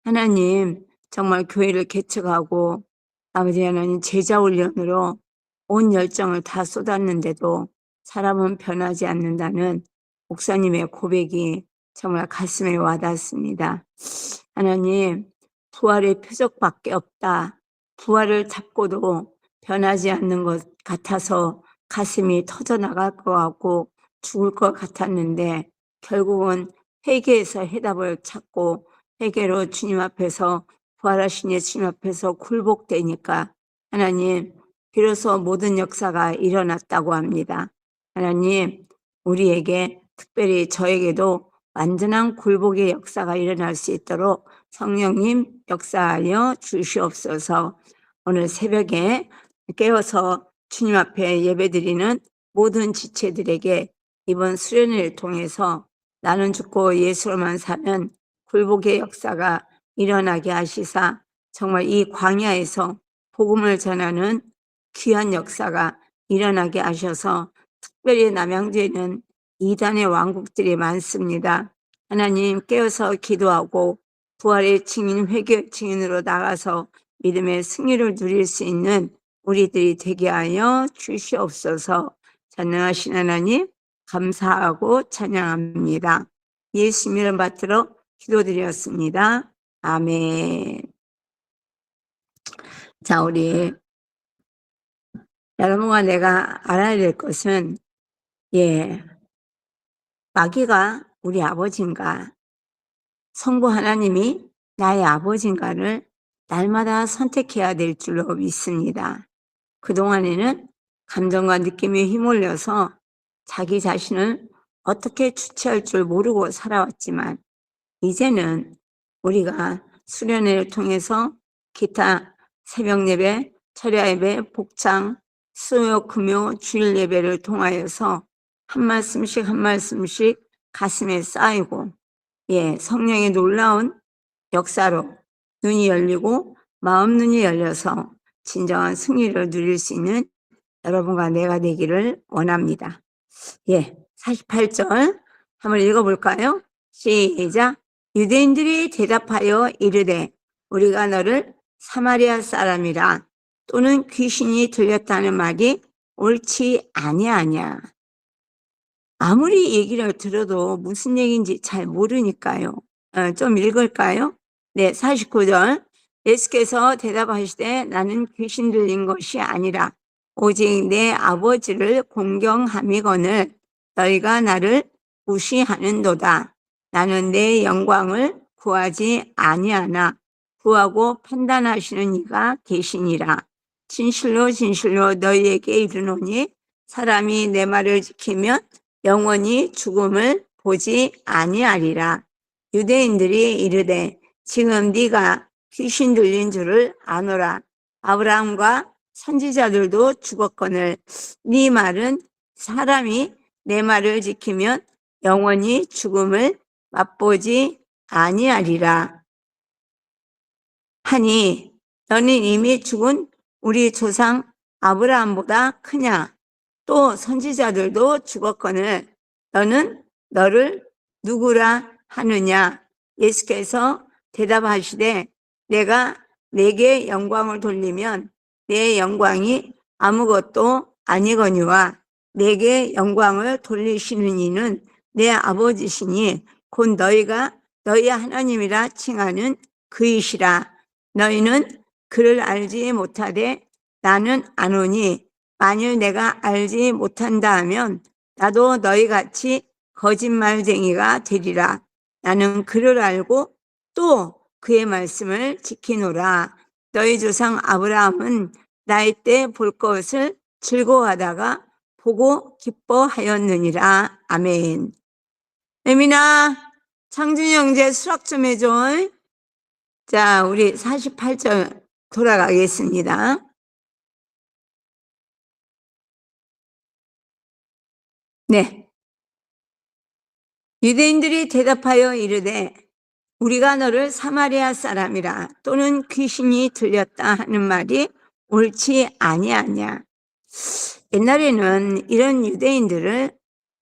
하나님, 정말 교회를 개척하고 아버지 하나님 제자 훈련으로 온 열정을 다 쏟았는데도 사람은 변하지 않는다는 목사님의 고백이 정말 가슴에 와닿습니다. 하나님, 부활의 표적밖에 없다. 부활을 잡고도 변하지 않는 것 같아서 가슴이 터져나갈 것 같고 죽을 것 같았는데 결국은 회개에서 해답을 찾고 회개로 주님 앞에서 부활하신 예수님 앞에서 굴복되니까 하나님 비로소 모든 역사가 일어났다고 합니다. 하나님 우리에게 특별히 저에게도 완전한 굴복의 역사가 일어날 수 있도록 성령님 역사하여 주시옵소서. 오늘 새벽에 깨어서 주님 앞에 예배드리는 모든 지체들에게 이번 수련회를 통해서 나는 죽고 예수로만 사는 굴복의 역사가 일어나게 하시사 정말 이 광야에서 복음을 전하는 귀한 역사가 일어나게 하셔서 특별히 남양주에는 이단의 왕국들이 많습니다. 하나님 깨어서 기도하고 부활의 증인, 회개의 증인으로 나가서 믿음의 승리를 누릴 수 있는 우리들이 되게 하여 주시옵소서. 전능하신 하나님 감사하고 찬양합니다. 예수 이름 받들어 기도드렸습니다. 아멘. 자, 우리 여러분과 내가 알아야 될 것은 마귀가 우리 아버지인가 성부 하나님이 나의 아버지인가를 날마다 선택해야 될 줄로 믿습니다. 그동안에는 감정과 느낌에 휘몰려서 자기 자신을 어떻게 주체할 줄 모르고 살아왔지만 이제는 우리가 수련회를 통해서 기타 새벽 예배, 철야 예배, 복장, 수요, 금요, 주일 예배를 통하여서 한 말씀씩 가슴에 쌓이고 성령의 놀라운 역사로 눈이 열리고 마음 눈이 열려서 진정한 승리를 누릴 수 있는 여러분과 내가 되기를 원합니다. 48절 한번 읽어볼까요? 시작. 유대인들이 대답하여 이르되 우리가 너를 사마리아 사람이라 또는 귀신이 들렸다는 말이 옳지 아니하냐. 아무리 얘기를 들어도 무슨 얘기인지 잘 모르니까요. 좀 읽을까요? 49절. 예수께서 대답하시되 나는 귀신 들린 것이 아니라 오직 내 아버지를 공경함이거늘 너희가 나를 무시하는도다. 나는 내 영광을 구하지 아니하나 구하고 판단하시는 이가 계시니라. 진실로 진실로 너희에게 이르노니 사람이 내 말을 지키면 영원히 죽음을 보지 아니하리라. 유대인들이 이르되 지금 네가 귀신 들린 줄을 아노라. 아브라함과 선지자들도 죽었거늘 네 말은 사람이 내 말을 지키면 영원히 죽음을 맛보지 아니하리라 하니 너는 이미 죽은 우리 조상 아브라함보다 크냐? 또 선지자들도 죽었거늘 너는 너를 누구라 하느냐? 예수께서 대답하시되 내가 내게 영광을 돌리면 내 영광이 아무것도 아니거니와 내게 영광을 돌리시는 이는 내 아버지시니 곧 너희가 너희 하나님이라 칭하는 그이시라. 너희는 그를 알지 못하되 나는 아노니 만일 내가 알지 못한다 하면 나도 너희같이 거짓말쟁이가 되리라. 나는 그를 알고 또 그의 말씀을 지키노라. 너희 조상 아브라함은 나이 때 볼 것을 즐거워하다가 보고 기뻐하였느니라. 아멘. 에미나, 창준이 형제 수락 좀 해줘. 자, 우리 48절 돌아가겠습니다. 유대인들이 대답하여 이르되 우리가 너를 사마리아 사람이라 또는 귀신이 들렸다 하는 말이 옳지 아니하냐. 옛날에는 이런 유대인들을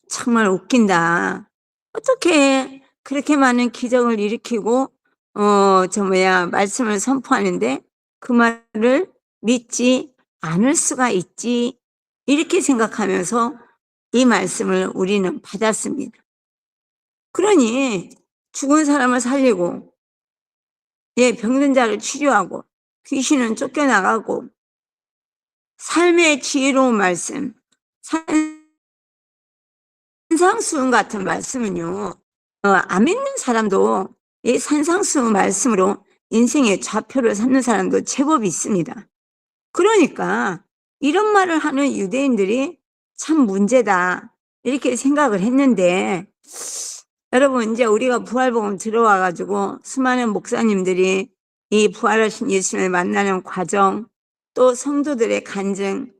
정말 웃긴다. 어떻게 그렇게 많은 기적을 일으키고 말씀을 선포하는데 그 말을 믿지 않을 수가 있지. 이렇게 생각하면서 이 말씀을 우리는 받았습니다. 그러니 죽은 사람을 살리고, 병든 자를 치료하고, 귀신은 쫓겨나가고, 삶의 지혜로운 말씀, 산상수훈 같은 말씀은요, 안 믿는 사람도 이 산상수훈 말씀으로 인생의 좌표를 삼는 사람도 제법 있습니다. 그러니까 이런 말을 하는 유대인들이 참 문제다, 이렇게 생각을 했는데, 여러분, 이제 우리가 부활복음 들어와가지고 수많은 목사님들이 이 부활하신 예수님을 만나는 과정, 또 성도들의 간증,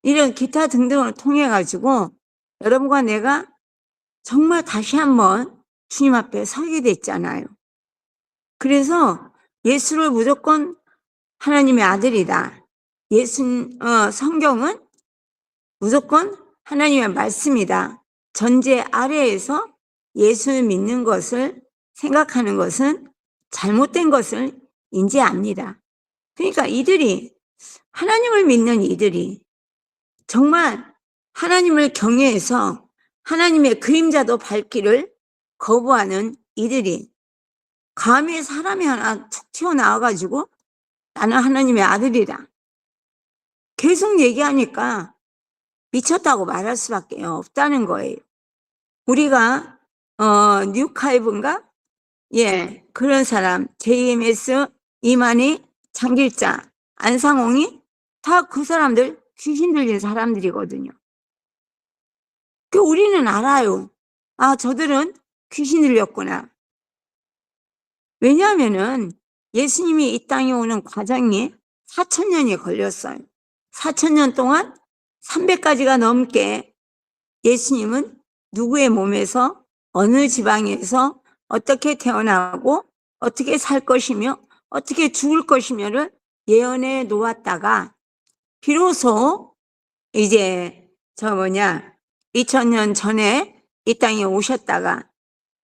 이런 기타 등등을 통해가지고 여러분과 내가 정말 다시 한번 주님 앞에 서게 됐잖아요. 그래서 예수를 무조건 하나님의 아들이다. 성경은 무조건 하나님의 말씀이다. 전제 아래에서 예수를 믿는 것을 생각하는 것은 잘못된 것을 인지합니다. 그러니까 하나님을 믿는 이들이 정말 하나님을 경외해서 하나님의 그림자도 밟기를 거부하는 이들이 감히 사람이 하나 툭 튀어나와가지고 나는 하나님의 아들이다, 계속 얘기하니까 미쳤다고 말할 수밖에 없다는 거예요. 우리가 뉴카이브인가? 그런 사람, JMS, 이만희, 장길자, 안상홍이 다 그 사람들 귀신 들린 사람들이거든요. 우리는 알아요. 아, 저들은 귀신 들렸구나. 왜냐하면은 예수님이 이 땅에 오는 과정이 4,000년이 걸렸어요. 4,000년 동안 300가지가 넘게 예수님은 누구의 몸에서 어느 지방에서 어떻게 태어나고 어떻게 살 것이며 어떻게 죽을 것이며를 예언해 놓았다가 비로소 이제 2000년 전에 이 땅에 오셨다가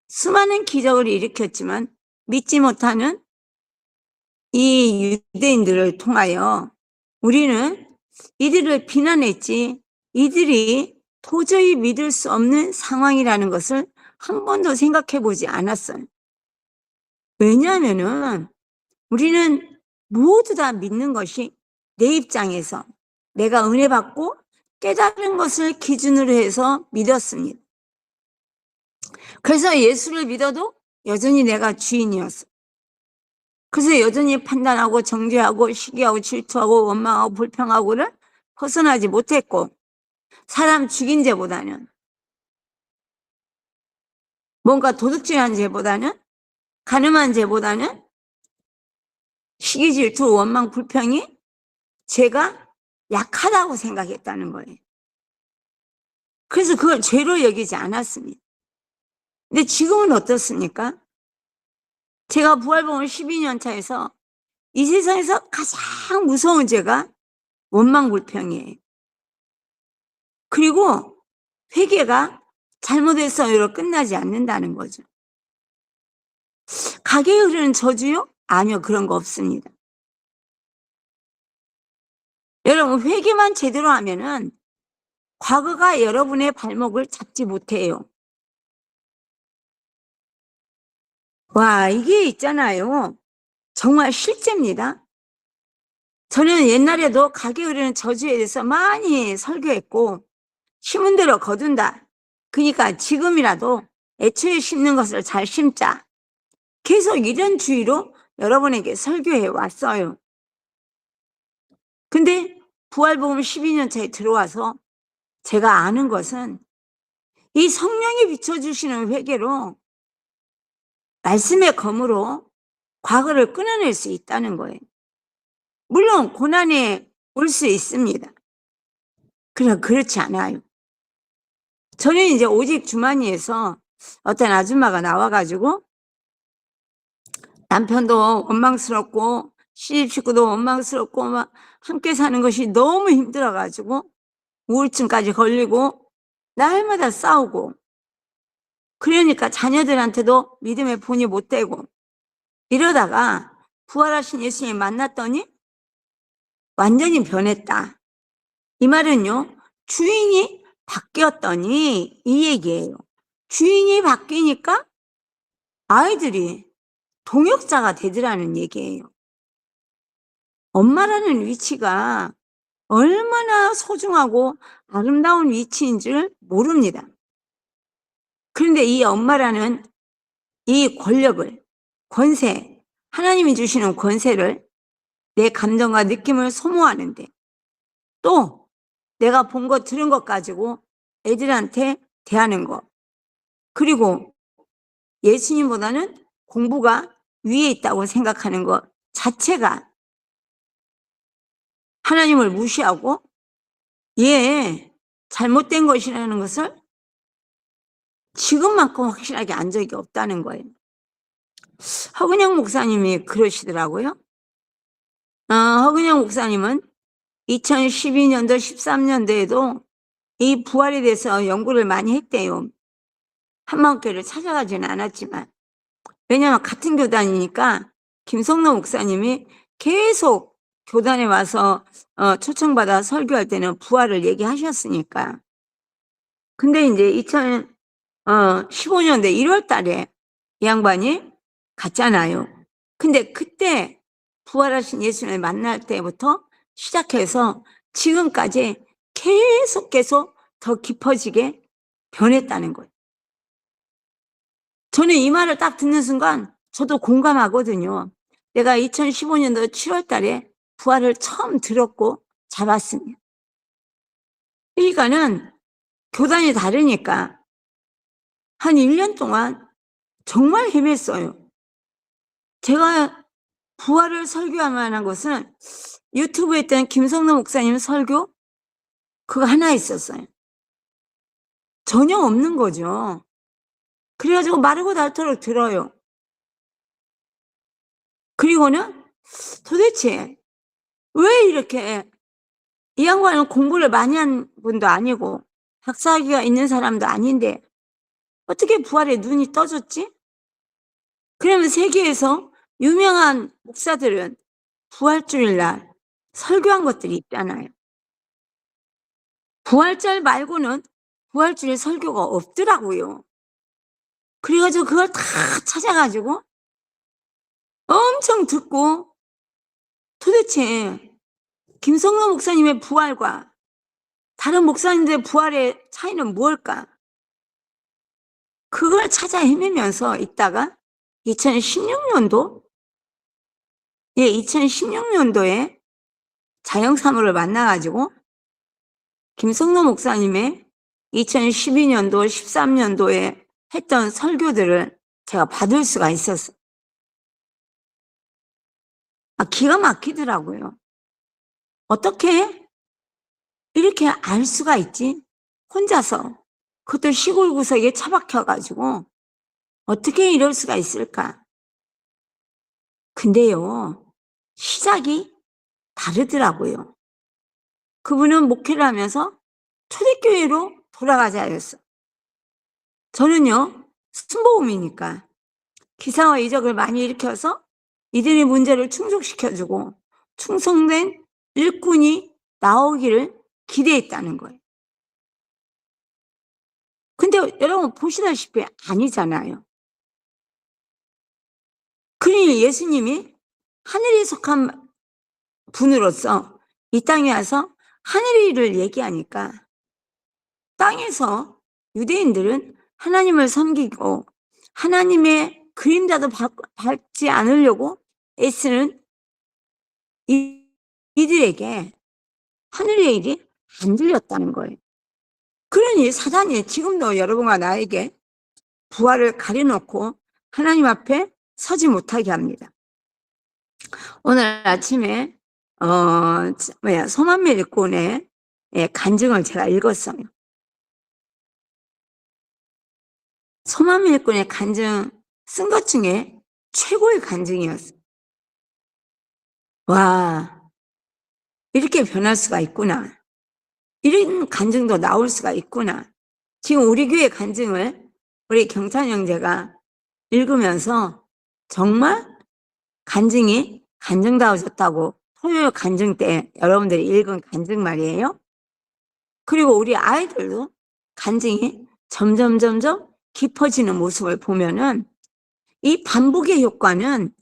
수많은 기적을 일으켰지만 믿지 못하는 이 유대인들을 통하여 우리는 이들을 비난했지, 이들이 도저히 믿을 수 없는 상황이라는 것을 한 번도 생각해 보지 않았어요. 왜냐하면은 우리는 모두 다 믿는 것이 내 입장에서 내가 은혜 받고 깨달은 것을 기준으로 해서 믿었습니다. 그래서 예수를 믿어도 여전히 내가 주인이었어. 그래서 여전히 판단하고 정죄하고 시기하고 질투하고 원망하고 불평하고를 벗어나지 못했고, 사람 죽인 죄보다는, 뭔가 도둑질한 죄보다는, 가늠한 죄보다는 시기 질투 원망 불평이 죄가 약하다고 생각했다는 거예요. 그래서 그걸 죄로 여기지 않았습니다. 근데 지금은 어떻습니까? 제가 부활복음 12년 차에서 이 세상에서 가장 무서운 죄가 원망불평이에요. 그리고 회개가 잘못해서로 끝나지 않는다는 거죠. 가게에 흐르는 저주요? 아니요, 그런 거 없습니다. 여러분, 회개만 제대로 하면은 과거가 여러분의 발목을 잡지 못해요. 와, 이게 있잖아요. 정말 실제입니다. 저는 옛날에도 가게에 흐르는 저주에 대해서 많이 설교했고, 심은 대로 거둔다. 그러니까 지금이라도 애초에 심는 것을 잘 심자. 계속 이런 주의로 여러분에게 설교해 왔어요. 근데 부활복음 12년 차에 들어와서 제가 아는 것은 이 성령이 비춰주시는 회개로, 말씀의 검으로 과거를 끊어낼 수 있다는 거예요. 물론 고난에 올 수 있습니다. 그러나 그렇지 않아요. 저는 이제 오직 주머니에서 어떤 아줌마가 나와가지고 남편도 원망스럽고 시집 식구도 원망스럽고 막 함께 사는 것이 너무 힘들어가지고 우울증까지 걸리고 날마다 싸우고, 그러니까 자녀들한테도 믿음의 본이 못 되고, 이러다가 부활하신 예수님 만났더니 완전히 변했다. 이 말은요, 주인이 바뀌었더니 이 얘기예요. 주인이 바뀌니까 아이들이 동역자가 되더라는 얘기예요. 엄마라는 위치가 얼마나 소중하고 아름다운 위치인 줄 모릅니다. 그런데 이 엄마라는 이 권력을, 권세, 하나님이 주시는 권세를 내 감정과 느낌을 소모하는데, 또 내가 본 것, 들은 것 가지고 애들한테 대하는 것, 그리고 예수님보다는 공부가 위에 있다고 생각하는 것 자체가 하나님을 무시하고 잘못된 것이라는 것을 지금만큼 확실하게 안 적이 없다는 거예요. 허근영 목사님이 그러시더라고요. 허근영 목사님은 2012년도, 13년도에도 이 부활에 대해서 연구를 많이 했대요. 한마음교회를 찾아가지는 않았지만, 왜냐하면 같은 교단이니까 김성로 목사님이 계속 교단에 와서 초청받아 설교할 때는 부활을 얘기하셨으니까. 근데 이제 2015년대 1월 달에 이 양반이 갔잖아요. 근데 그때 부활하신 예수님을 만날 때부터 시작해서 지금까지 계속 더 깊어지게 변했다는 거예요. 저는 이 말을 딱 듣는 순간 저도 공감하거든요. 내가 2015년도 7월 달에 부활을 처음 들었고 잡았습니다. 그러니까는 교단이 다르니까 한 1년 동안 정말 헤맸어요. 제가 부활을 설교할 만한 것은 유튜브에 있던 김성로 목사님 설교 그거 하나 있었어요. 전혀 없는 거죠. 그래가지고 마르고 닳도록 들어요. 그리고는 도대체 왜 이렇게, 이 양반은 공부를 많이 한 분도 아니고 박사학위가 있는 사람도 아닌데 어떻게 부활에 눈이 떠졌지? 그러면 세계에서 유명한 목사들은 부활주일날 설교한 것들이 있잖아요. 부활절 말고는 부활주일 설교가 없더라고요. 그래가지고 그걸 다 찾아가지고 엄청 듣고 도대체 김성로 목사님의 부활과 다른 목사님들의 부활의 차이는 무엇일까? 그걸 찾아 헤매면서 있다가 2016년도에 자영사모를 만나가지고 김성로 목사님의 2012년도, 13년도에 했던 설교들을 제가 받을 수가 있었어요. 기가 막히더라고요. 어떻게 이렇게 알 수가 있지? 혼자서, 그것도 시골 구석에 처박혀가지고 어떻게 이럴 수가 있을까? 근데요, 시작이 다르더라고요. 그분은 목회를 하면서 초대교회로 돌아가자였어. 저는요, 순복음이니까 기사와 이적을 많이 일으켜서 이들의 문제를 충족시켜주고 충성된 일꾼이 나오기를 기대했다는 거예요. 근데 여러분 보시다시피 아니잖아요. 그러니 예수님이 하늘에 속한 분으로서 이 땅에 와서 하늘의 일을 얘기하니까 땅에서 유대인들은 하나님을 섬기고 하나님의 그림자도 밟지 않으려고 애쓰는 이들에게 하늘의 일이 안 들렸다는 거예요. 그러니 사단이 지금도 여러분과 나에게 부활을 가려놓고 하나님 앞에 서지 못하게 합니다. 오늘 아침에 소만미 일꾼의 간증을 제가 읽었어요. 소만미 일꾼의 간증 쓴 것 중에 최고의 간증이었어요. 와, 이렇게 변할 수가 있구나. 이런 간증도 나올 수가 있구나. 지금 우리 교회 간증을 우리 경찬 형제가 읽으면서 정말 간증이 간증다워졌다고 토요일 간증 때 여러분들이 읽은 간증 말이에요. 그리고 우리 아이들도 간증이 점점 깊어지는 모습을 보면은 이 반복의 효과는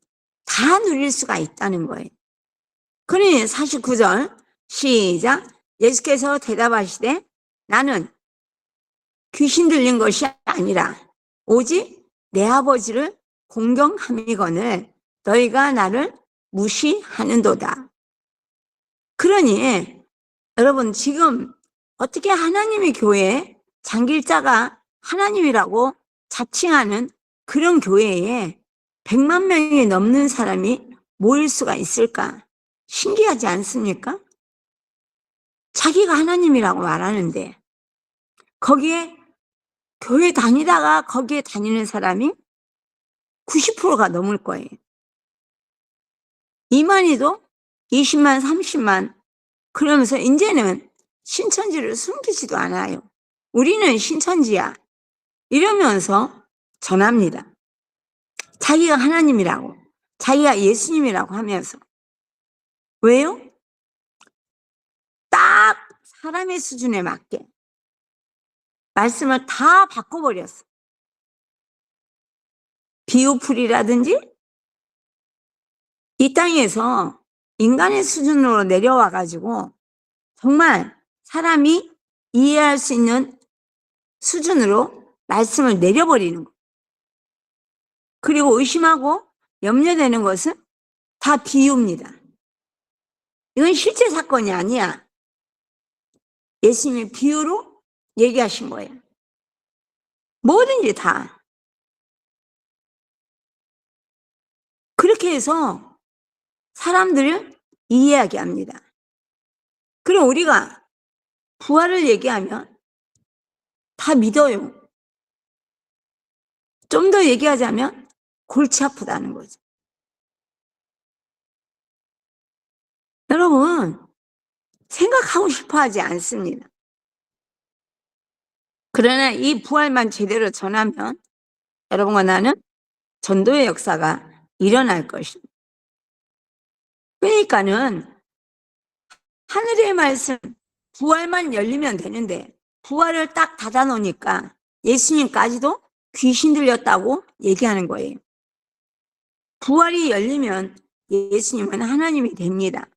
다 누릴 수가 있다는 거예요. 그러니 49절 시작. 예수께서 대답하시되 나는 귀신 들린 것이 아니라 오직 내 아버지를 공경함이거늘 너희가 나를 무시하는도다. 그러니 여러분 지금 어떻게 하나님의 교회에 장길자가 하나님이라고 자칭하는 그런 교회에 100만 명이 넘는 사람이 모일 수가 있을까? 신기하지 않습니까? 자기가 하나님이라고 말하는데 거기에 교회 다니다가 거기에 다니는 사람이 90%가 넘을 거예요. 이만희도 20만, 30만 그러면서 이제는 신천지를 숨기지도 않아요. 우리는 신천지야 이러면서 전합니다. 자기가 하나님이라고 자기가 예수님이라고 하면서. 왜요? 딱 사람의 수준에 맞게 말씀을 다 바꿔버렸어. 비유풀이라든지 이 땅에서 인간의 수준으로 내려와 가지고 정말 사람이 이해할 수 있는 수준으로 말씀을 내려버리는 거. 그리고 의심하고 염려되는 것은 다 비유입니다. 이건 실제 사건이 아니야. 예수님이 비유로 얘기하신 거예요. 뭐든지 다. 그렇게 해서 사람들을 이해하게 합니다. 그럼 우리가 부활을 얘기하면 다 믿어요. 좀 더 얘기하자면 골치 아프다는 거죠. 여러분, 생각하고 싶어 하지 않습니다. 그러나 이 부활만 제대로 전하면 여러분과 나는 전도의 역사가 일어날 것입니다. 그러니까는 하늘의 말씀, 부활만 열리면 되는데 부활을 딱 닫아 놓으니까 예수님까지도 귀신 들렸다고 얘기하는 거예요. 부활이 열리면 예수님은 하나님이 됩니다.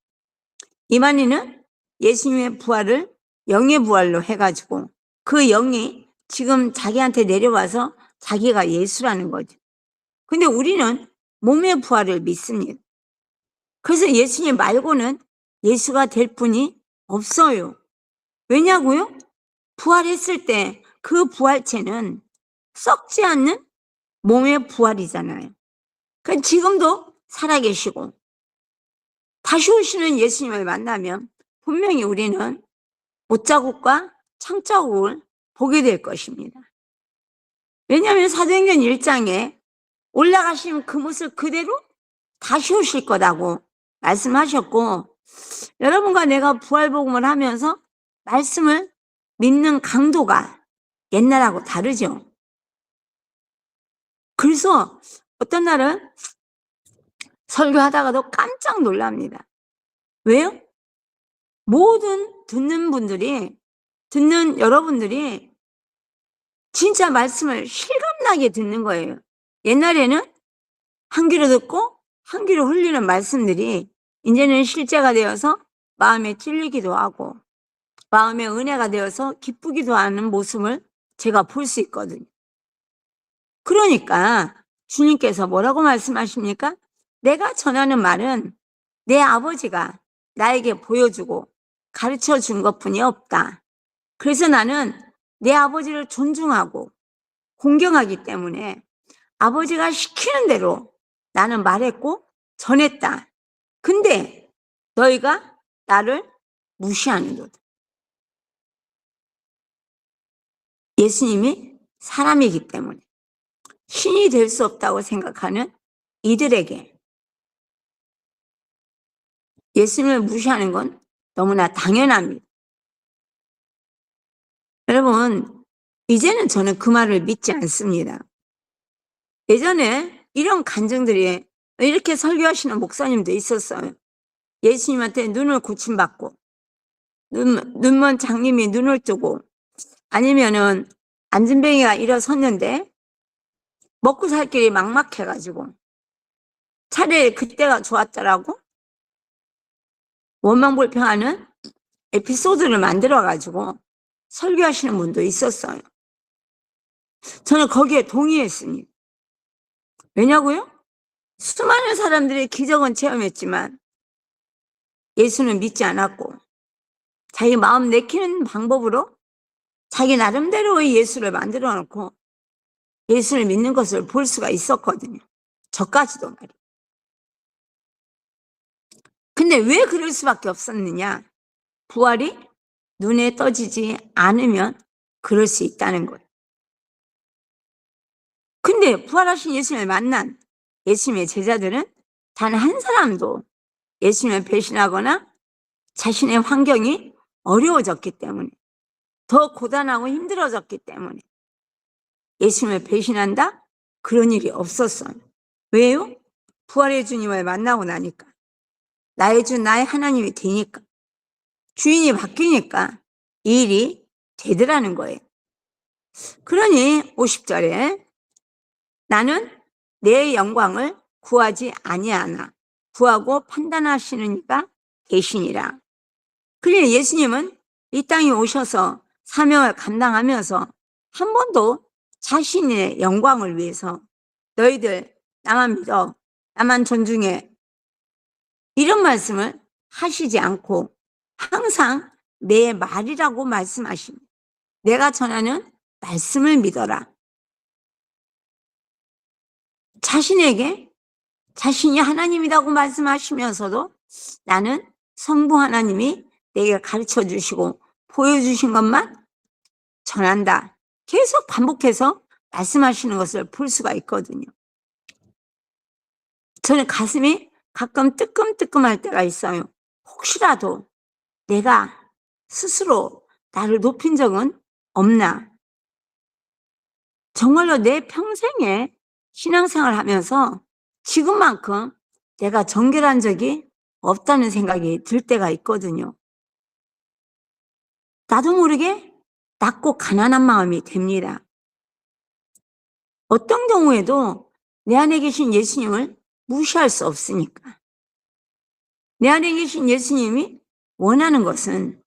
이만희는 예수님의 부활을 영의 부활로 해가지고 그 영이 지금 자기한테 내려와서 자기가 예수라는 거죠. 근데 우리는 몸의 부활을 믿습니다. 그래서 예수님 말고는 예수가 될 분이 없어요. 왜냐고요? 부활했을 때 그 부활체는 썩지 않는 몸의 부활이잖아요. 그러니까 지금도 살아계시고 다시 오시는 예수님을 만나면 분명히 우리는 못자국과 창자국을 보게 될 것입니다. 왜냐하면 사도행전 1장에 올라가신 그 모습 그대로 다시 오실 거라고 말씀하셨고 여러분과 내가 부활복음을 하면서 말씀을 믿는 강도가 옛날하고 다르죠. 그래서 어떤 날은 설교하다가도 깜짝 놀랍니다. 왜요? 모든 듣는 여러분들이 진짜 말씀을 실감나게 듣는 거예요. 옛날에는 한 귀로 듣고 한 귀로 흘리는 말씀들이 이제는 실제가 되어서 마음에 찔리기도 하고 마음에 은혜가 되어서 기쁘기도 하는 모습을 제가 볼 수 있거든요. 그러니까 주님께서 뭐라고 말씀하십니까? 내가 전하는 말은 내 아버지가 나에게 보여주고 가르쳐 준 것뿐이 없다. 그래서 나는 내 아버지를 존중하고 공경하기 때문에 아버지가 시키는 대로 나는 말했고 전했다. 근데 너희가 나를 무시하는도다. 예수님이 사람이기 때문에 신이 될 수 없다고 생각하는 이들에게 예수님을 무시하는 건 너무나 당연합니다. 여러분, 이제는 저는 그 말을 믿지 않습니다. 예전에 이런 간증들이 이렇게 설교하시는 목사님도 있었어요. 예수님한테 눈을 고침받고 눈먼 장님이 눈을 뜨고, 아니면은 안진뱅이가 일어섰는데 먹고 살 길이 막막해가지고 차라리 그때가 좋았더라고 원망불평하는 에피소드를 만들어가지고 설교하시는 분도 있었어요. 저는 거기에 동의했습니다. 왜냐고요? 수많은 사람들이 기적은 체험했지만 예수는 믿지 않았고 자기 마음 내키는 방법으로 자기 나름대로의 예수를 만들어 놓고 예수를 믿는 것을 볼 수가 있었거든요. 저까지도 말이에요. 근데 왜 그럴 수밖에 없었느냐? 부활이 눈에 떠지지 않으면 그럴 수 있다는 거예요. 근데 부활하신 예수님을 만난 예수님의 제자들은 단 한 사람도 예수님을 배신하거나 자신의 환경이 어려워졌기 때문에, 더 고단하고 힘들어졌기 때문에 예수님을 배신한다? 그런 일이 없었어요. 왜요? 부활의 주님을 만나고 나니까, 나의 주 나의 하나님이 되니까, 주인이 바뀌니까 이 일이 되더라는 거예요. 그러니 50절에 나는 내 영광을 구하지 아니하나 구하고 판단하시는 이가 계시니라. 그러니 예수님은 이 땅에 오셔서 사명을 감당하면서 한 번도 자신의 영광을 위해서 너희들 나만 믿어, 나만 존중해, 이런 말씀을 하시지 않고 항상 내 말이라고 말씀하십니다. 내가 전하는 말씀을 믿어라. 자신에게 자신이 하나님이라고 말씀하시면서도 나는 성부 하나님이 내게 가르쳐 주시고 보여주신 것만 전한다. 계속 반복해서 말씀하시는 것을 볼 수가 있거든요. 저는 가슴이 가끔 뜨끔뜨끔할 때가 있어요. 혹시라도 내가 스스로 나를 높인 적은 없나? 정말로 내 평생에 신앙생활을 하면서 지금만큼 내가 정결한 적이 없다는 생각이 들 때가 있거든요. 나도 모르게 낮고 가난한 마음이 됩니다. 어떤 경우에도 내 안에 계신 예수님을 무시할 수 없으니까. 내 안에 계신 예수님이 원하는 것은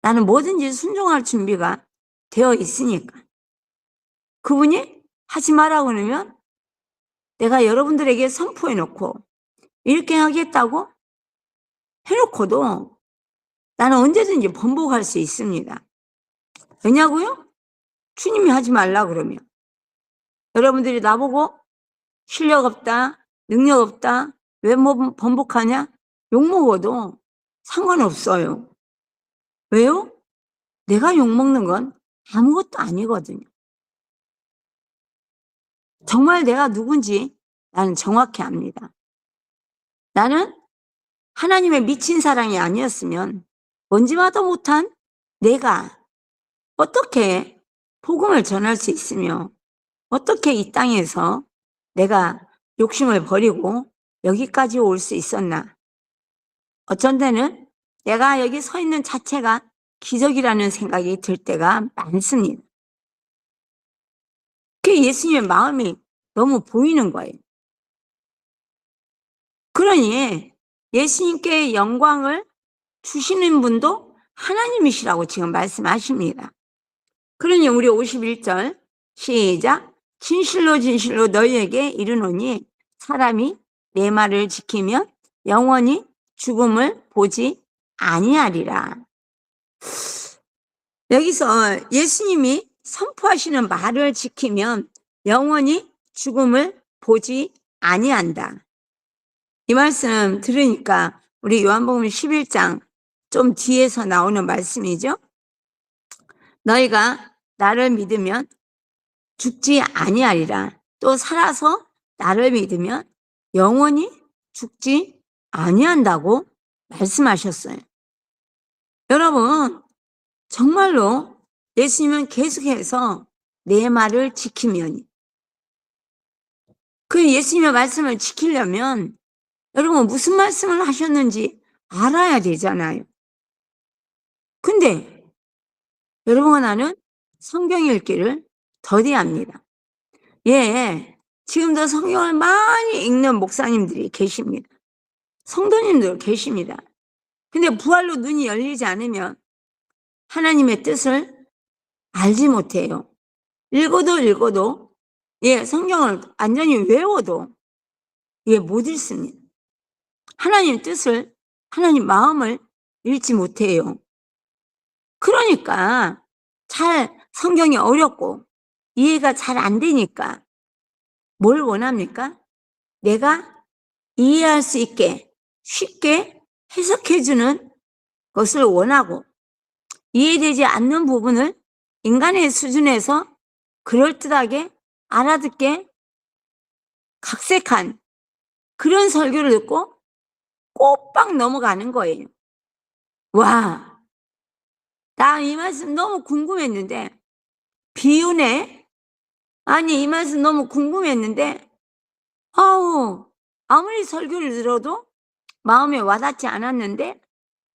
나는 뭐든지 순종할 준비가 되어 있으니까. 그분이 하지 말라고 그러면 내가 여러분들에게 선포해놓고 이렇게 하겠다고 해놓고도 나는 언제든지 번복할 수 있습니다. 왜냐고요? 주님이 하지 말라 그러면. 여러분들이 나보고 실력 없다, 능력 없다, 왜 번복하냐? 욕먹어도 상관없어요. 왜요? 내가 욕먹는 건 아무것도 아니거든요. 정말 내가 누군지 나는 정확히 압니다. 나는 하나님의 미친 사랑이 아니었으면 뭔지마도 못한 내가 어떻게 복음을 전할 수 있으며 어떻게 이 땅에서 내가 욕심을 버리고 여기까지 올 수 있었나. 어쩐 때는 내가 여기 서 있는 자체가 기적이라는 생각이 들 때가 많습니다. 그 예수님의 마음이 너무 보이는 거예요. 그러니 예수님께 영광을 주시는 분도 하나님이시라고 지금 말씀하십니다. 그러니 우리 51절 시작. 진실로 진실로 너희에게 이르노니 사람이 내 말을 지키면 영원히 죽음을 보지 아니하리라. 여기서 예수님이 선포하시는 말을 지키면 영원히 죽음을 보지 아니한다. 이 말씀 들으니까 우리 요한복음 11장 좀 뒤에서 나오는 말씀이죠. 너희가 나를 믿으면 죽지 아니하리라. 또 살아서 나를 믿으면 영원히 죽지 아니한다고 말씀하셨어요. 여러분, 정말로 예수님은 계속해서 내 말을 지키면 그 예수님의 말씀을 지키려면 여러분 무슨 말씀을 하셨는지 알아야 되잖아요. 근데 여러분과 나는 성경 읽기를 더디합니다. 예, 지금도 성경을 많이 읽는 목사님들이 계십니다. 성도님들 계십니다. 근데 부활로 눈이 열리지 않으면 하나님의 뜻을 알지 못해요. 읽어도 예, 성경을 완전히 외워도 예, 못 읽습니다. 하나님 뜻을, 하나님 마음을 읽지 못해요. 그러니까 잘 성경이 어렵고 이해가 잘 안 되니까 뭘 원합니까? 내가 이해할 수 있게 쉽게 해석해주는 것을 원하고 이해되지 않는 부분을 인간의 수준에서 그럴듯하게 알아듣게 각색한 그런 설교를 듣고 꼬박 넘어가는 거예요. 와, 나 이 말씀 너무 궁금했는데 비유네? 아니 이 말씀 너무 궁금했는데 아무리 설교를 들어도 마음에 와닿지 않았는데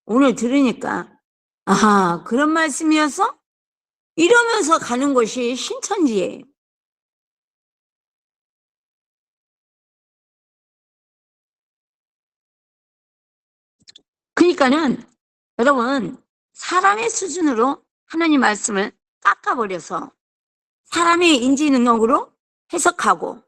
오늘 들으니까 아, 그런 말씀이어서? 이러면서 가는 것이 신천지예요. 그러니까는 여러분 사람의 수준으로 하나님 말씀을 깎아버려서 사람의 인지 능력으로 해석하고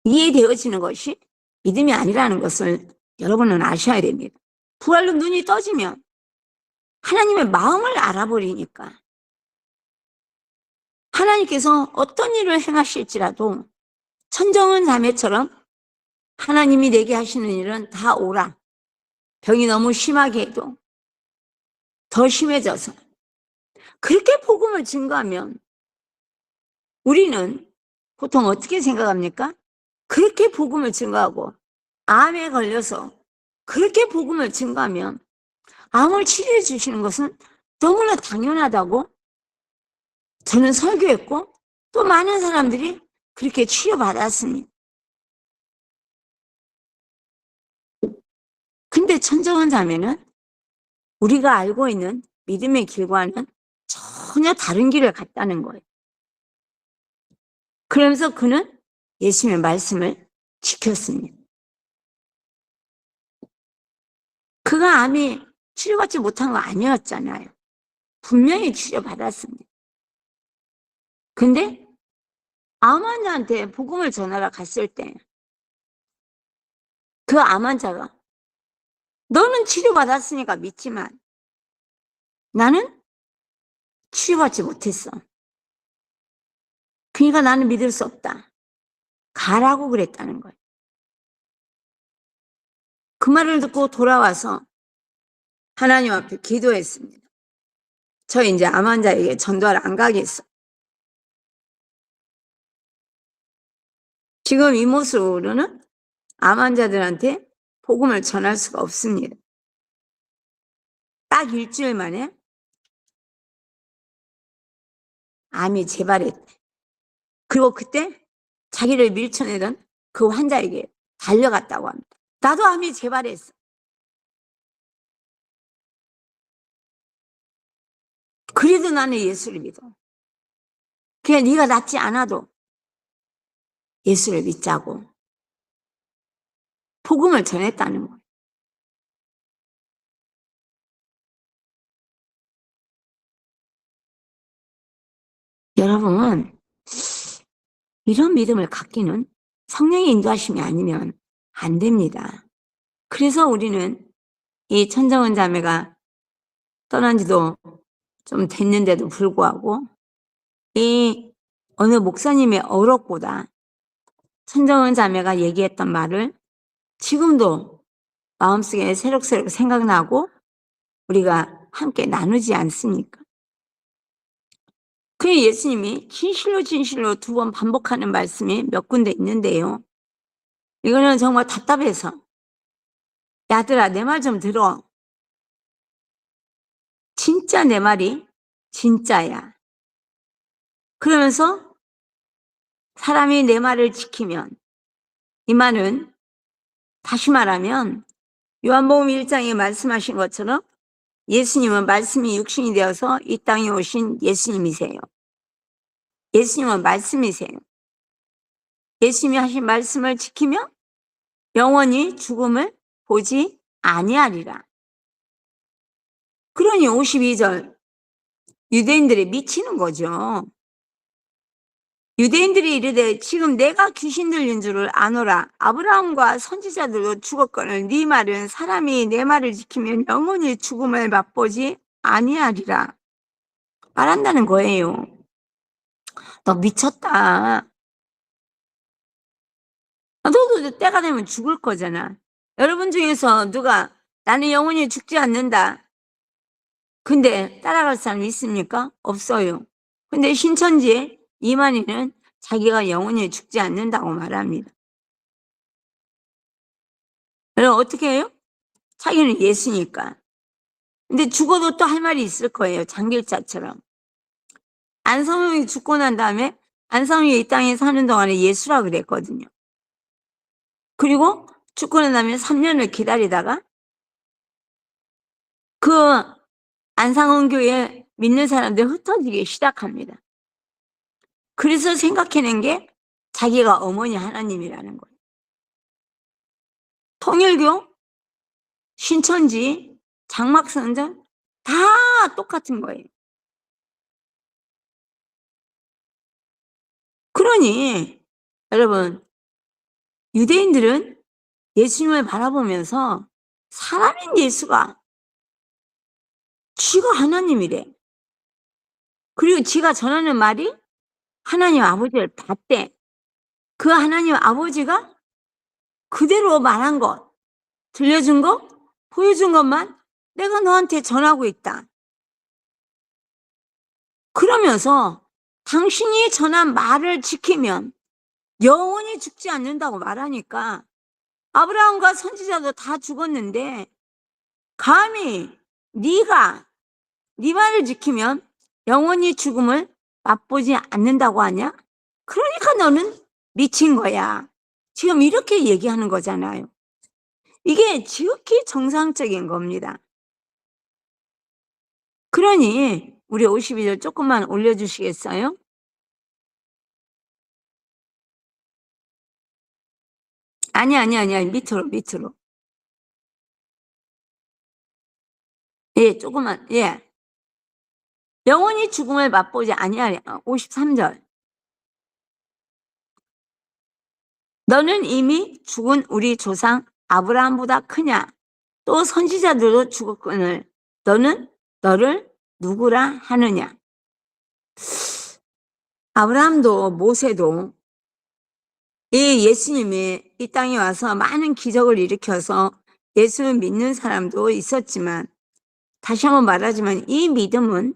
이해되어지는 것이 믿음이 아니라는 것을 여러분은 아셔야 됩니다. 부활로 눈이 떠지면 하나님의 마음을 알아버리니까 하나님께서 어떤 일을 행하실지라도 천정은 자매처럼 하나님이 내게 하시는 일은 다 오라. 병이 너무 심하게 해도 더 심해져서 그렇게 복음을 증거하면 우리는 보통 어떻게 생각합니까? 그렇게 복음을 증거하고 암에 걸려서 그렇게 복음을 증거하면 암을 치료해 주시는 것은 너무나 당연하다고 저는 설교했고 또 많은 사람들이 그렇게 치료받았습니다. 근데 천정한 자매는 우리가 알고 있는 믿음의 길과는 전혀 다른 길을 갔다는 거예요. 그러면서 그는 예수님의 말씀을 지켰습니다. 그가 암이 치료받지 못한 거 아니었잖아요. 분명히 치료받았습니다. 근데 암 환자한테 복음을 전하러 갔을 때 그 암 환자가 너는 치료받았으니까 믿지만 나는 치료받지 못했어. 그러니까 나는 믿을 수 없다. 가라고 그랬다는 거예요. 그 말을 듣고 돌아와서 하나님 앞에 기도했습니다. 저 이제 암 환자에게 전도하러 안 가겠어. 지금 이 모습으로는 암 환자들한테 복음을 전할 수가 없습니다. 딱 일주일 만에 암이 재발했대. 그리고 그때 자기를 밀쳐내던 그 환자에게 달려갔다고 합니다. 나도 암이 재발했어. 그래도 나는 예수를 믿어. 그냥 네가 낫지 않아도 예수를 믿자고 복음을 전했다는 거예요. 여러분, 이런 믿음을 갖기는 성령의 인도하심이 아니면 안 됩니다. 그래서 우리는 이 천정은 자매가 떠난 지도 좀 됐는데도 불구하고 이 어느 목사님의 어록보다 천정은 자매가 얘기했던 말을 지금도 마음속에 새록새록 생각나고 우리가 함께 나누지 않습니까? 그 예수님이 진실로 진실로 2번 반복하는 말씀이 몇 군데 있는데요. 이거는 정말 답답해서 야들아 내 말 좀 들어. 진짜 내 말이 진짜야. 그러면서 사람이 내 말을 지키면, 이 말은 다시 말하면 요한복음 1장에 말씀하신 것처럼 예수님은 말씀이 육신이 되어서 이 땅에 오신 예수님이세요. 예수님은 말씀이세요. 예수님이 하신 말씀을 지키며 영원히 죽음을 보지 아니하리라. 그러니 52절 유대인들이 미치는 거죠. 유대인들이 이르되 지금 내가 귀신 들린 줄을 아노라. 아브라함과 선지자들도 죽었거늘 네 말은 사람이 내 말을 지키면 영원히 죽음을 맛보지 아니하리라. 말한다는 거예요. 너 미쳤다. 너도 때가 되면 죽을 거잖아. 여러분 중에서 누가 나는 영원히 죽지 않는다. 근데 따라갈 사람 있습니까? 없어요. 근데 신천지에 이만희는 자기가 영원히 죽지 않는다고 말합니다. 여러분 어떻게 해요? 자기는 예수니까. 근데 죽어도 또 할 말이 있을 거예요. 장길자처럼. 안성용이 죽고 난 다음에 안성용이 이 땅에 사는 동안에 예수라 그랬거든요. 그리고 죽고 난 다음에 3년을 기다리다가 그 안상원 교회 믿는 사람들 흩어지기 시작합니다. 그래서 생각해낸 게 자기가 어머니 하나님이라는 거예요. 통일교, 신천지, 장막성전 다 똑같은 거예요. 그러니 여러분 유대인들은 예수님을 바라보면서 사람인 예수가 쥐가 하나님이래. 그리고 쥐가 전하는 말이 하나님 아버지를 봤대. 그 하나님 아버지가 그대로 말한 것, 들려준 것, 보여준 것만 내가 너한테 전하고 있다. 그러면서 당신이 전한 말을 지키면 영원히 죽지 않는다고 말하니까 아브라함과 선지자도 다 죽었는데 감히 네가 네 말을 지키면 영원히 죽음을 맛보지 않는다고 하냐? 그러니까 너는 미친 거야. 지금 이렇게 얘기하는 거잖아요. 이게 지극히 정상적인 겁니다. 그러니 우리 52절 조금만 올려주시겠어요? 아니 밑으로. 예, 조금만. 예. 영원히 죽음을 맛보지 아니하리. 53절. 너는 이미 죽은 우리 조상 아브라함보다 크냐? 또 선지자들도 죽었거늘 너는 너를 누구라 하느냐? 아브라함도 모세도 이 예수님이 이 땅에 와서 많은 기적을 일으켜서 예수를 믿는 사람도 있었지만 다시 한번 말하지만 이 믿음은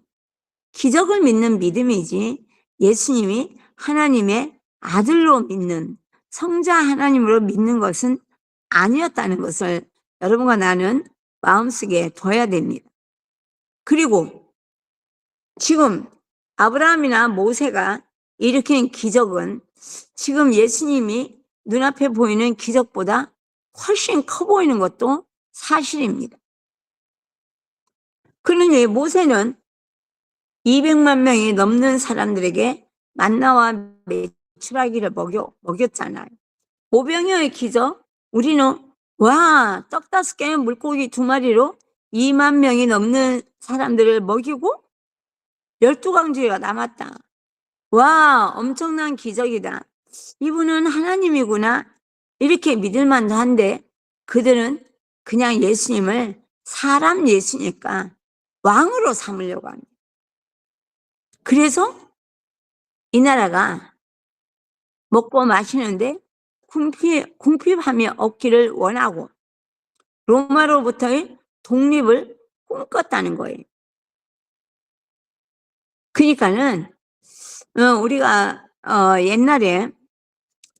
기적을 믿는 믿음이지 예수님이 하나님의 아들로 믿는 성자 하나님으로 믿는 것은 아니었다는 것을 여러분과 나는 마음속에 둬야 됩니다. 그리고 지금 아브라함이나 모세가 일으킨 기적은 지금 예수님이 눈앞에 보이는 기적보다 훨씬 커 보이는 것도 사실입니다. 그러니 모세는 200만 명이 넘는 사람들에게 만나와 메추라기를 먹였잖아요. 오병이어의 기적, 우리는 와, 떡 5개, 물고기 2마리로 2만 명이 넘는 사람들을 먹이고 12강주가 남았다. 와, 엄청난 기적이다. 이분은 하나님이구나. 이렇게 믿을만도 한데 그들은 그냥 예수님을 사람 예수니까 왕으로 삼으려고 합니다. 그래서 이 나라가 먹고 마시는데 궁핍함이 없기를 원하고 로마로부터의 독립을 꿈꿨다는 거예요. 그러니까는 우리가 옛날에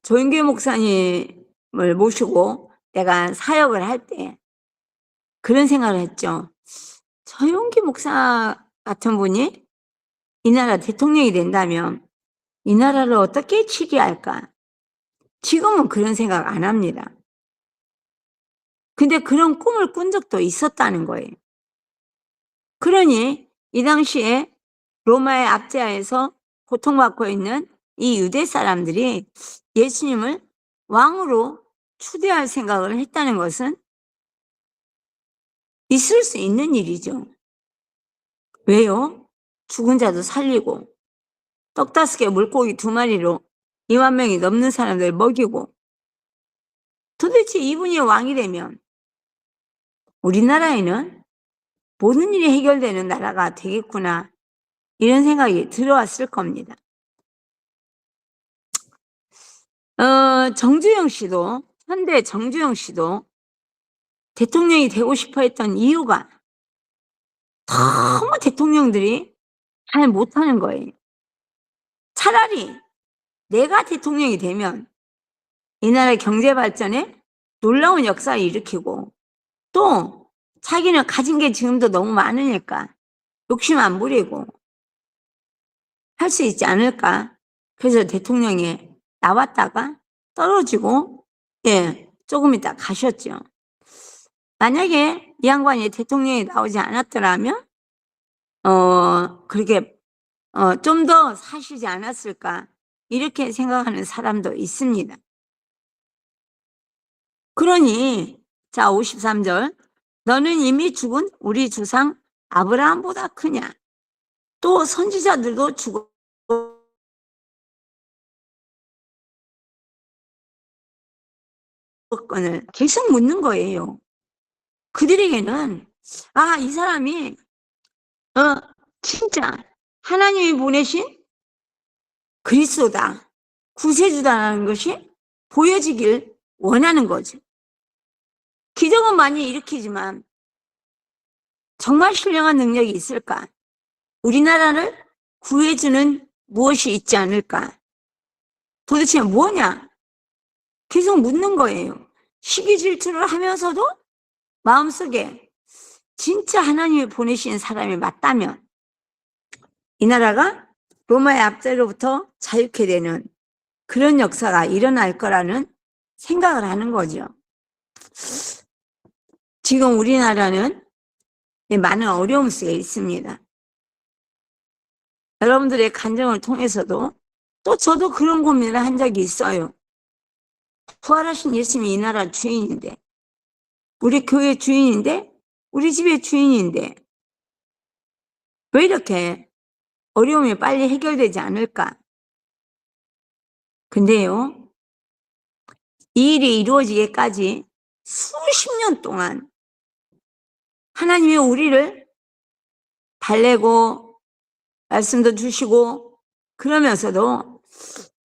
조인교 목사님을 모시고 내가 사역을 할 때 그런 생각을 했죠. 조인교 목사 같은 분이 이 나라 대통령이 된다면 이 나라를 어떻게 치리할까? 지금은 그런 생각 안 합니다. 근데 그런 꿈을 꾼 적도 있었다는 거예요. 그러니 이 당시에 로마의 압제하에서 고통받고 있는 이 유대 사람들이 예수님을 왕으로 추대할 생각을 했다는 것은 있을 수 있는 일이죠. 왜요? 죽은 자도 살리고 떡 5개 물고기 2마리로 2만 명이 넘는 사람들 먹이고, 도대체 이분이 왕이 되면 우리나라에는 모든 일이 해결되는 나라가 되겠구나, 이런 생각이 들어왔을 겁니다. 정주영 씨도, 현대 정주영 씨도 대통령이 되고 싶어 했던 이유가 너무 대통령들이 잘 못하는 거예요. 차라리 내가 대통령이 되면 이 나라의 경제 발전에 놀라운 역사를 일으키고, 또 자기는 가진 게 지금도 너무 많으니까 욕심 안 부리고 할 수 있지 않을까. 그래서 대통령에 나왔다가 떨어지고, 조금 있다 가셨죠. 만약에 이 양반이 대통령이 나오지 않았더라면 그렇게 좀 더 사시지 않았을까, 이렇게 생각하는 사람도 있습니다. 그러니 자 53절, 너는 이미 죽은 우리 조상 아브라함보다 크냐? 또 선지자들도 죽었건을 계속 묻는 거예요. 그들에게는 이 사람이 진짜 하나님이 보내신 그리스도다, 구세주다라는 것이 보여지길 원하는 거죠. 기적은 많이 일으키지만 정말 신령한 능력이 있을까? 우리나라를 구해주는 무엇이 있지 않을까? 도대체 뭐냐? 계속 묻는 거예요. 시기 질투를 하면서도 마음속에 진짜 하나님이 보내신 사람이 맞다면 이 나라가 로마의 압제로부터 자유케 되는 그런 역사가 일어날 거라는 생각을 하는 거죠. 지금 우리나라는 많은 어려움 속에 있습니다. 여러분들의 간증을 통해서도 또 저도 그런 고민을 한 적이 있어요. 부활하신 예수님이 이 나라 주인인데, 우리 교회 주인인데, 우리 집의 주인인데 왜 이렇게 어려움이 빨리 해결되지 않을까? 근데요, 이 일이 이루어지기까지 수십 년 동안 하나님이 우리를 달래고 말씀도 주시고 그러면서도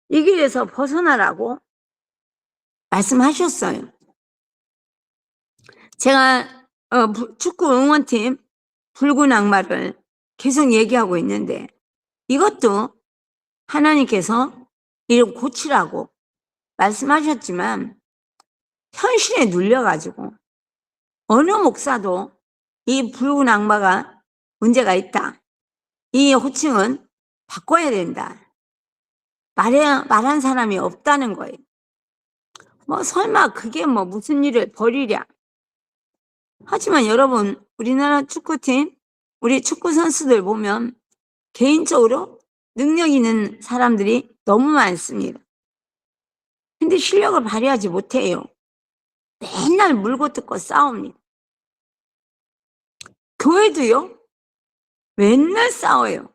이 길에서 벗어나라고 말씀하셨어요. 제가 축구 응원팀 붉은 악마를 계속 얘기하고 있는데, 이것도 하나님께서 이를 고치라고 말씀하셨지만 현실에 눌려가지고 어느 목사도 이 붉은 악마가 문제가 있다, 이 호칭은 바꿔야 된다, 말한 사람이 없다는 거예요. 설마 그게 무슨 일을 벌이랴. 하지만 여러분, 우리나라 축구팀, 우리 축구 선수들 보면 개인적으로 능력 있는 사람들이 너무 많습니다. 근데 실력을 발휘하지 못해요. 맨날 물고 뜯고 싸웁니다. 교회도요, 맨날 싸워요.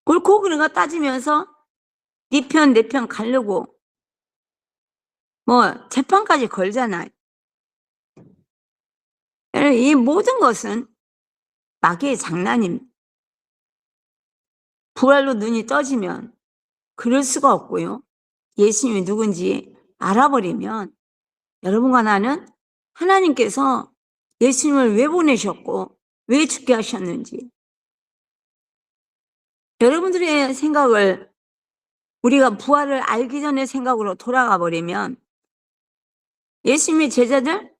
옳고 그른가 따지면서 네 편 내 편 가려고 재판까지 걸잖아요. 이 모든 것은 마귀의 장난입니다. 부활로 눈이 떠지면 그럴 수가 없고요. 예수님이 누군지 알아버리면 여러분과 나는 하나님께서 예수님을 왜 보내셨고 왜 죽게 하셨는지, 여러분들의 생각을 우리가 부활을 알기 전에 생각으로 돌아가 버리면 예수님의 제자들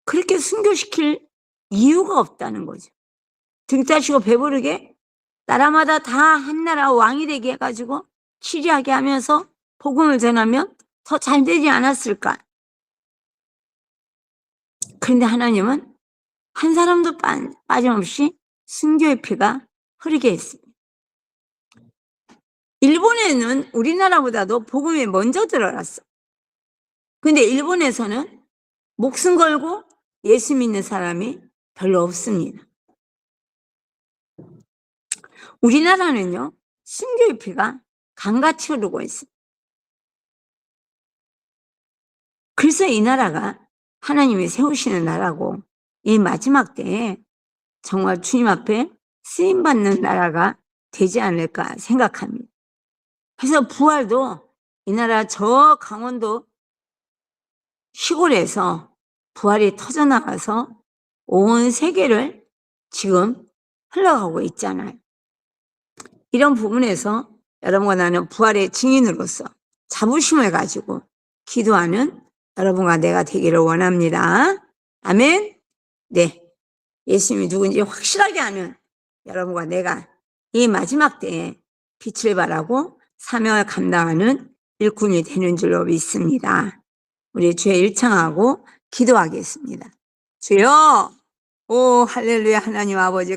그렇게 순교시킬 이유가 없다는 거죠. 등 따시고 배부르게 나라마다 다 한 나라 왕이 되게 해가지고 치리하게 하면서 복음을 전하면 더 잘 되지 않았을까? 그런데 하나님은 한 사람도 빠짐없이 순교의 피가 흐르게 했습니다. 일본에는 우리나라보다도 복음이 먼저 들어갔어. 근데 일본에서는 목숨 걸고 예수 믿는 사람이 별로 없습니다. 우리나라는요, 순교의 피가 강같이 흐르고 있습니다. 그래서 이 나라가 하나님이 세우시는 나라고 이 마지막 때에 정말 주님 앞에 쓰임받는 나라가 되지 않을까 생각합니다. 그래서 부활도 이 나라 저 강원도 시골에서 부활이 터져나가서 온 세계를 지금 흘러가고 있잖아요. 이런 부분에서 여러분과 나는 부활의 증인으로서 자부심을 가지고 기도하는 여러분과 내가 되기를 원합니다. 아멘. 네, 예수님이 누군지 확실하게 아는 여러분과 내가 이 마지막 때에 빛을 발하고 사명을 감당하는 일꾼이 되는 줄로 믿습니다. 우리 주의 일창하고 기도하겠습니다. 주여, 오 할렐루야. 하나님 아버지